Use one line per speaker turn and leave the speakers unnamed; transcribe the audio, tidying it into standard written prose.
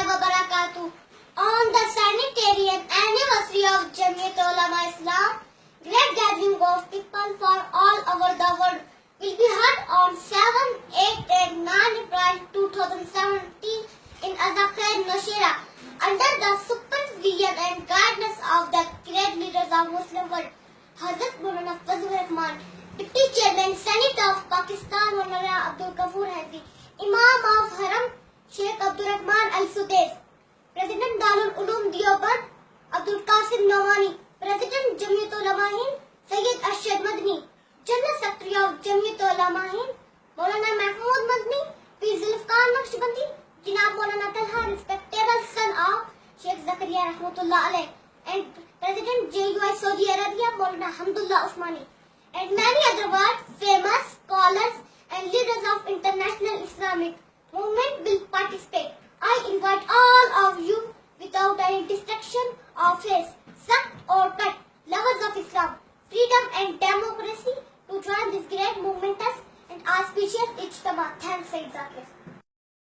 warahmatullahi wabarakatuh. On the centenarian anniversary of Jum'iyat Islam, great gathering of people from all over the world will be held on 7, 8 and 9 April 2017 in Azakir, Noshera, under the supervision and guidance of the great leaders of Muslim world, Hazrat Maulana Fazlur Rahman, Deputy Chairman Senate of Pakistan Maulana Abdul Ghaffur Hadi, Imam of Haram Sheikh Abdul Rahman Al Sudais, President Darul Uloom Deoband Abdul Qasim Nawani, President Jamiyat Ulama Hind Sayyid Arshad Madni, General Secretary of Jamiyat Ulama Hind Maulana Mahmood Madni, Pir Zulfikar Naqshbandi, Janab Maulana Talha, respectable son of Sheikh Zakaria Rahmatullah Alayh, and President JUI Saudi Arabia Maulana Hamdullah Usmani, and many other world famous scholars and leaders of international Islamic movement will participate. I invite all of you without any distraction or face, sect or cut, lovers of Islam, freedom and democracy to join this great momentous and auspicious Ijtama. Thanks, Sayyid Zakir.